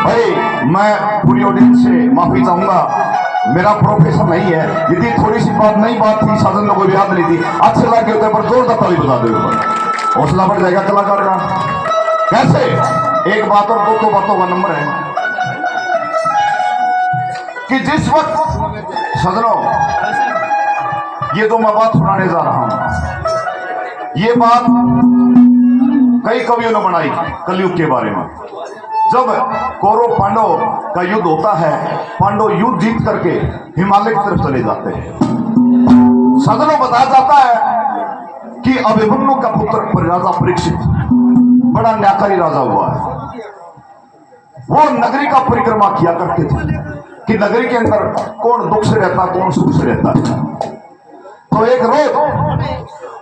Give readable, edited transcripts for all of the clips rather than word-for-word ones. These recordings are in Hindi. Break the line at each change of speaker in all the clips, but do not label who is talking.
भाई मैं पूरी ऑडियंस से माफी चाहूंगा, मेरा प्रोफेशन नहीं है। यदि थोड़ी सी बात नई बात थी, साधन में कोई याद नहीं थी, अच्छे लगे होते पर जोरदार ताली बजा दो, हौसला बढ़ जाएगा कलाकार का। कैसे एक बात और दो बातों का नंबर है कि जिस वक्त सजनों ये तो मैं बात सुनाने जा रहा हूं, ये बात कई कवियों ने बनाई कलयुग के बारे में। जब कौरव पांडव का युद्ध होता है, पांडव युद्ध जीत करके हिमालय की तरफ चले जाते हैं। सदनों बताया जाता है कि अभिमन्यु का पुत्र राजा परीक्षित बड़ा न्याकारी राजा हुआ है। वो नगरी का परिक्रमा किया करते थे कि नगरी के अंदर कौन दुख से रहता, कौन सुख से रहता है। तो एक रोज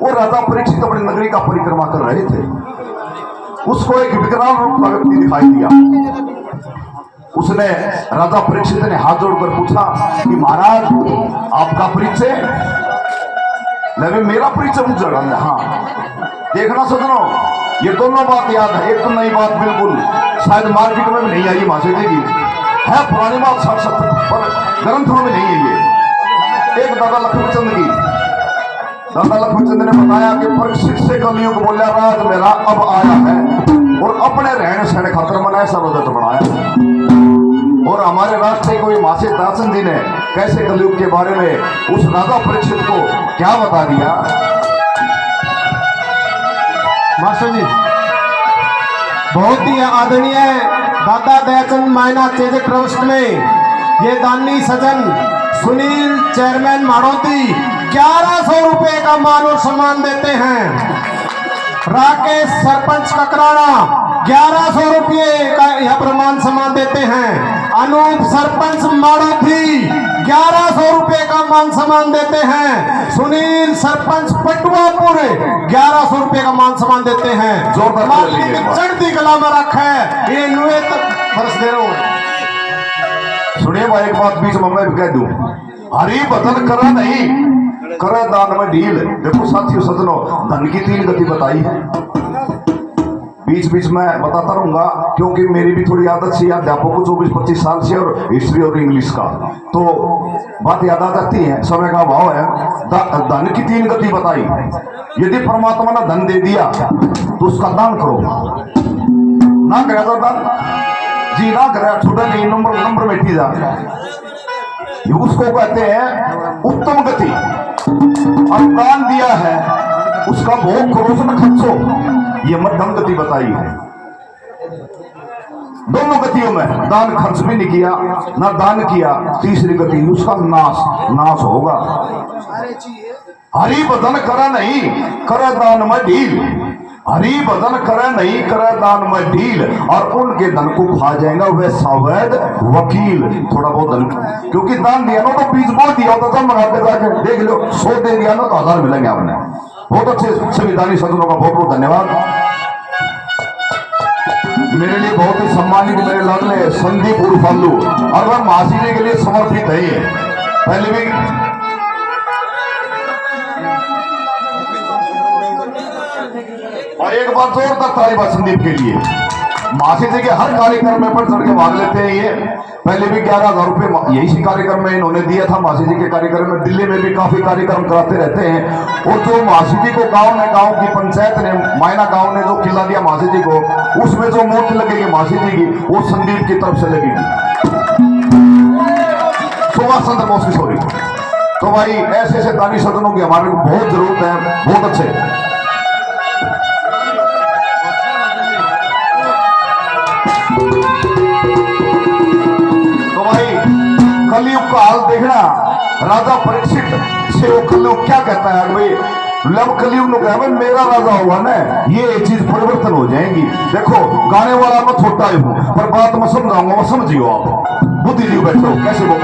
वो राजा परीक्षित अपनी नगरी का परिक्रमा कर रहे थे। उसको एक विकराल रूप का व्यक्ति दिखाई दिया। उसने राजा परीक्षित ने हाथ जोड़कर पूछा कि महाराज आपका परिचय? नहीं, मेरा परिचय मुझे जानना। हाँ, देखना सजनों, ये दोनों बात याद है। एक तो नई बात बिल्कुल शायद मार्केट में भी नहीं आई मासे देगी, है पुरानी बात सत्य पर ग्रंथों में नहीं है ये। एक दादा लक्ष्मीचंद की, दादा लक्ष्मीचंद ने बताया कि परीक्षित से कलयुग बोलिया राज मेरा अब आया है, और अपने रहन सहन खातर मना सर्वदत्त बनाया। और हमारे राष्ट्र कोई मासे दासन जी ने कैसे कलयुग के बारे में उस राजा परीक्षित को क्या बता दिया।
मास्टर जी बहुत ही आदरणीय दादा दयाचंद मायना चेजक ट्रस्ट में ये दानी सजन सुनील चेयरमैन माड़ोती 1100 रुपए का मान और सम्मान देते हैं। राकेश सरपंच ककराना 1100 रुपये का यह प्रमाण सम्मान देते हैं। अनूप सरपंच माड़ोती 1100 रुपये का मान सम्मान देते हैं। सुनील सरपंच पटुआपुर 1100 रुपये का मान सम्मान देते हैं। चढ़ती कला में रखा है ये नुएत फर्श दे रहा हूं।
सुनिए भाई, एक बात बीच में मैं कह दूं, हरी बदन करा नहीं, करे दान में ढील। देखो साथियों सजनों, धन की 3 गति बताई है। बीच बीच में बताता रहूंगा क्योंकि मेरी भी थोड़ी आदत सी, अध्यापक को 24-25 साल से और हिस्ट्री और इंग्लिश का तो बात याद आ जाती है, समय का अभाव है। धन की 3 गति बताई। यदि परमात्मा ने धन दे दिया तो उसका दान करो, ना करे तो दान जी ना करे, छोटा नहीं, नंबर बैठी जा, उसको कहते हैं उत्तम गति। और दान दिया है उसका भोग करो, उसमें खर्चो, ये मध्यम गति बताई है। दोनों गतियों में दान खर्च भी नहीं किया ना दान किया, तीसरी गति उसका नाश होगा। हरि बदन करे नहीं, करे दान में ढील। हरि बदन करे नहीं, करे दान में ढील, और उनके धन को खा जाएगा वह सावैध वकील। थोड़ा बहुत धन, क्योंकि दान दिया ना तो बीज बोल दिया होता, मंगा के जाके देख लो, 100 दे दिया ना तो 1000 मिलेंगे आपने। बहुत अच्छे संविधानी सदनों का बहुत बहुत धन्यवाद। मेरे लिए बहुत ही सम्मानित मेरे लाडले संदीप उर्फालू, और वह मासी जी के लिए समर्पित है। पहले भी और एक बार जोरदार ताली संदीप के लिए। मासी जी के हर कार्यक्रम में पर चढ़ के भाग लेते हैं ये। पहले भी 11,000 रुपये यही कार्यक्रम में इन्होंने दिया था। मासी जी के कार्यक्रम में दिल्ली में भी काफी कार्यक्रम कराते रहते हैं। और जो मासी जी को गांव की पंचायत ने, मायना गांव ने जो किला दिया मासी जी को, उसमें जो मूर्ति लगेगी मासी जी की वो संदीप की तरफ से लगेगी, सुभाष चंद्र बोस की। सॉरी। तो भाई ऐसे ऐसे दानी सदनों की हमारे को बहुत जरूरत है, बहुत अच्छे। कलयुग का हाल देखना, राजा परीक्षित से वो कलयुग क्या कहता है भाई, जब कलयुग ने कहा मेरा राजा होगा ना, ये चीज परिवर्तन हो जाएंगी। देखो गाने वाला मैं छोटा ही हूं, पर बात मैं समझाऊंगा, वो समझियो आप, बुद्धिजीवी बैठो कैसे वो।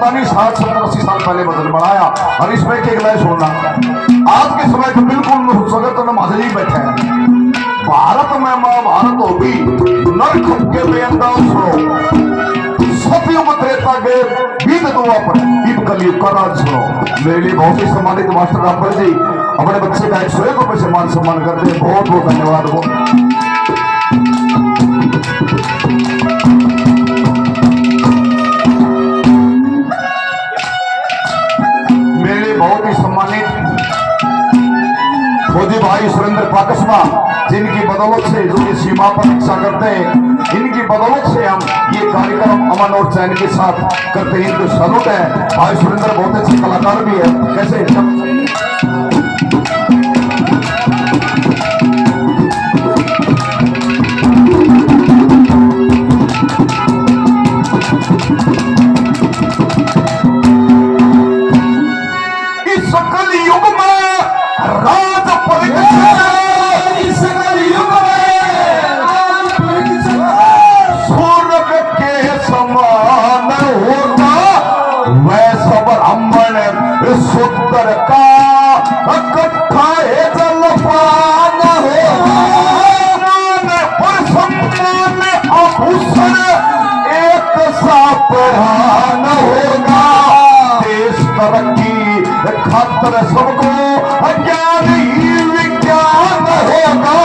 पता नहीं 60-70-80 साल पहले वजन बढ़ाया। और इसमें के गला छोड़ना आज के समय तो बिल्कुल स्वगत माधुरी बैठे हैं। भारत में महाभारत होगी, नरक के बेंदा सुनो, सतयुग त्रेता के बीत द्वापर, इब कलयुग का राज सुनो। मेरे लिए बहुत ही सम्मानित मास्टर रामपुर जी अपने बच्चे का 101 रुपए से मान सम्मान करते हैं। बहुत बहुत धन्यवाद हो। मेरे लिए बहुत ही सम्मानित फौजी भाई सुरेंद्र पाकस्मा, जिनकी बदौलत से जो ये सीमा पर रक्षा करते हैं, इनकी बदौलत से हम ये कार्यक्रम अमन और चैन के साथ करते हैं। इनको सलूट है। भाई सुरेंद्र बहुत अच्छे कलाकार भी है। कैसे इस कलयुग में राज स्वर्ग के समान होगा वैसा ब्राह्मण शूद्र का इकट्ठा है जलपान और सम्मान आभूषण एक सा प्रधान होगा। देश तरक्की खातर सबको ज्ञान ही विज्ञान होगा।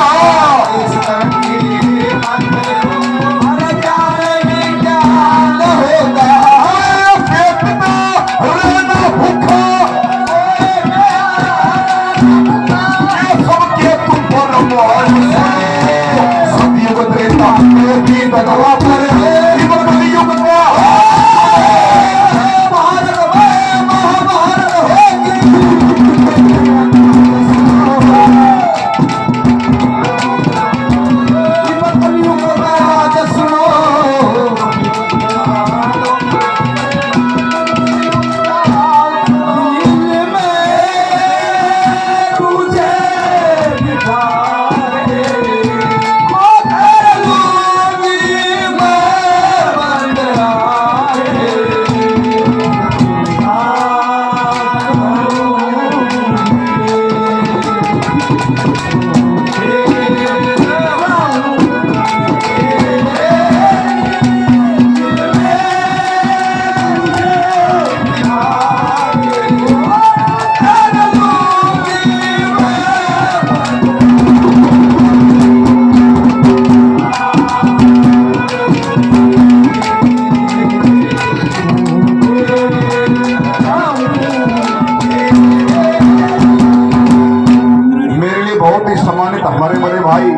हमारे बड़े भाई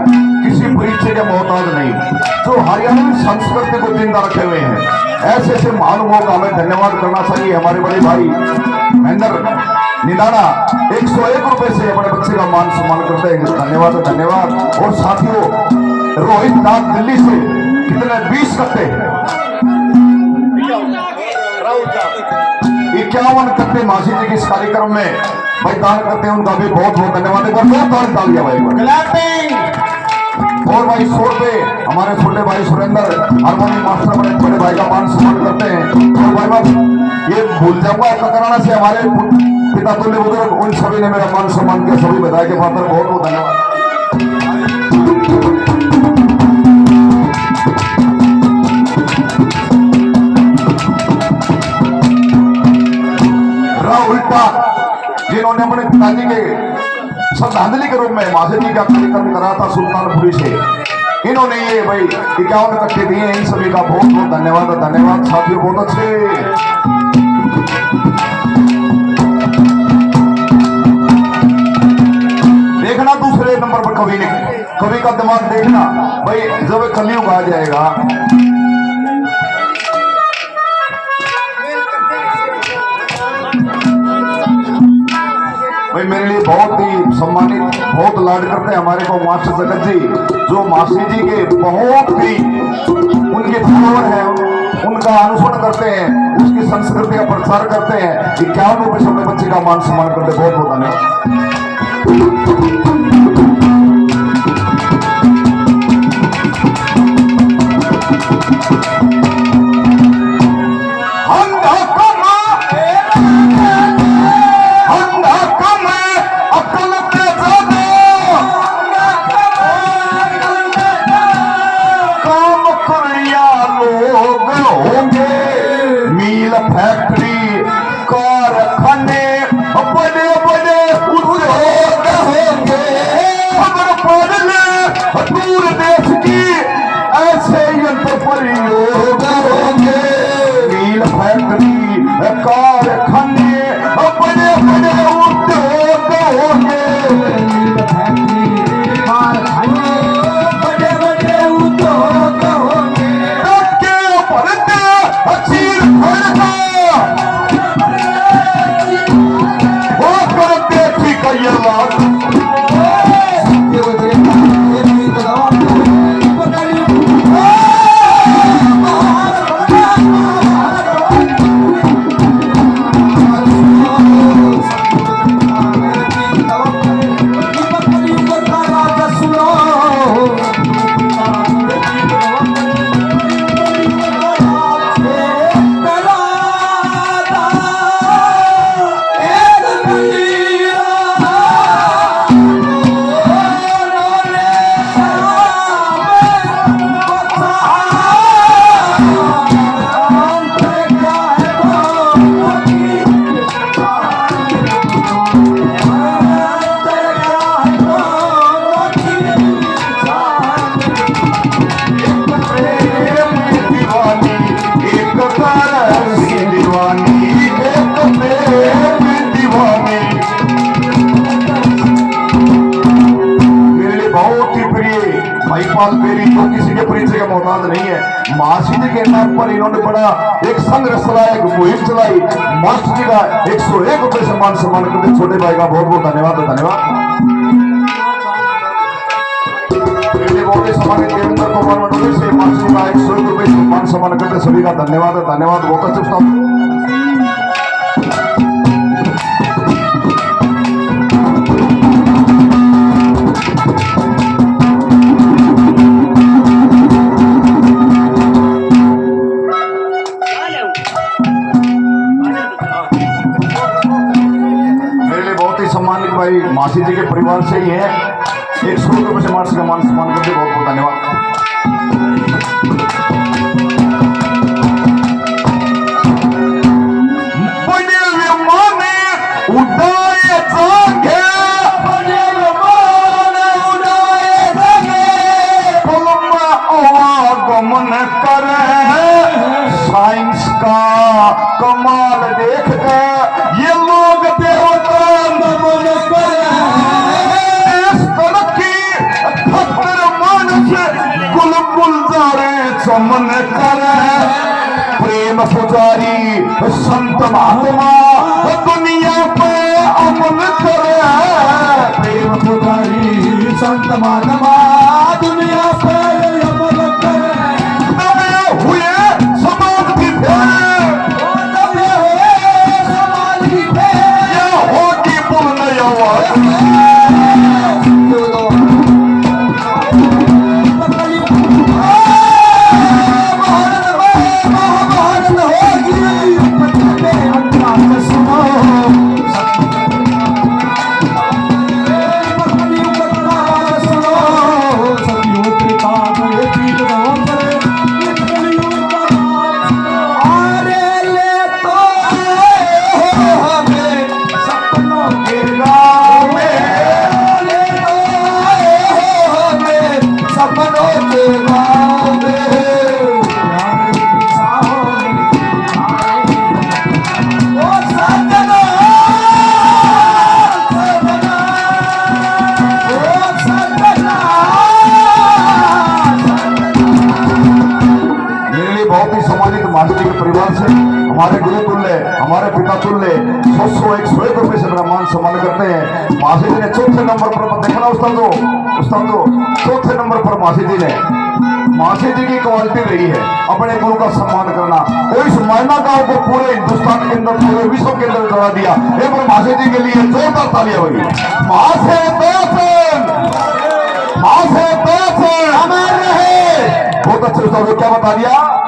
किसी परिचय के मोहताज नहीं, जो हरियाणवी संस्कृति को जिंदा रखे हुए हैं। ऐसे ऐसे महानुभावों का हमें धन्यवाद करना चाहिए। हमारे बड़े भाई महेंद्र निदाना 101 रुपए से अपने बच्चे का मान सम्मान करते हैं। धन्यवाद धन्यवाद। और साथियों रोहित दास दिल्ली से कितने 20 कट्टे 51 कट्टे मासी जी के इस कार्यक्रम में भाई दान करते हैं। उनका भी बहुत बहुत धन्यवाद। एक बार बहुत तालियां भाई। और भाई 100 रुपए हमारे छोटे भाई सुरेंद्र हारमोनियम मास्टर बड़े बड़े भाई का मान सम्मान करते हैं। और भाई बात ये भूल जाऊंगा कराना से हमारे पिता तुल्य बुजुर्ग उन सभी ने मेरा मान सम्मान किया। सभी बधाई के पात्र बहुत बहुत धन्यवाद। उल्टा जिन्होंने अपने पिताजी के श्रद्धांजलि के रूप में माधुरी जी का कार्यक्रम करा था सुल्तानपुरी से, इन्होंने ये भाई 51 कट्टे दिए। इन सभी का बहुत बहुत धन्यवाद। धन्यवाद साथियों, बहुत अच्छे। देखना दूसरे नंबर पर कवि का दिमाग देखना भाई, जब कलयुग आ जाएगा भाई। मेरे लिए बहुत ही सम्मानित, बहुत लाड करते हैं हमारे को मास्टर जगत जी, जो मासी जी के बहुत ही उनके फॉलोअर हैं, उनका अनुसरण करते हैं, उसकी संस्कृति का प्रचार करते हैं। 51 रुपए से अपने बच्चे का मान सम्मान करते। बहुत बहुत धन्यवाद। अंधा कमा महिपाल बेरी जो किसी के परिचय का मोहताज नहीं है। मासी जी के नाम पर इन्होंने बड़ा एक संघर्ष चलाया, एक मुहिम चलाई। मास्टर जी का 101 रुपये से मान सम्मान करते छोटे भाई का बहुत बहुत धन्यवाद। सम्मानित देवेंद्र कुमार मंडली से मास्टर जी का 101 रुपये से मान सम्मान करते सभी का धन्यवाद। बहुत अच्छे स्टाफ। सम्मानित भाई मासी जी के परिवार से ही है। 100 रुपये से मार्च का मान सम्मान करते बहुत बहुत धन्यवाद। साइंस का कमाल देख कर ये लोग चमन कर प्रेम पुजारी संत महात्मा दुनिया पे अमन कर। प्रेम पुजारी संत महात्मा दुनिया पे अमन कर। दबे हुए समाज की दबे हुए समाज की या होगी पूर्ण आवाज। मास्टर के परिवार से हमारे गुरु तुल्य, हमारे पिता तुल्य 101 रुपये से मेरा मान सम्मान करते हैं। मासी जी ने चौथे नंबर पर देखना उस्ताद दो चौथे नंबर पर मासी जी की क्वालिटी रही है अपने गुरु का सम्मान करना। और इस मैना गांव को पूरे हिंदुस्तान के अंदर, पूरे विश्व के अंदर करा दिया। एक बार मासी जी के लिए जोरदार तालियां बनी। बहुत अच्छे उस्ताद क्या बता दिया।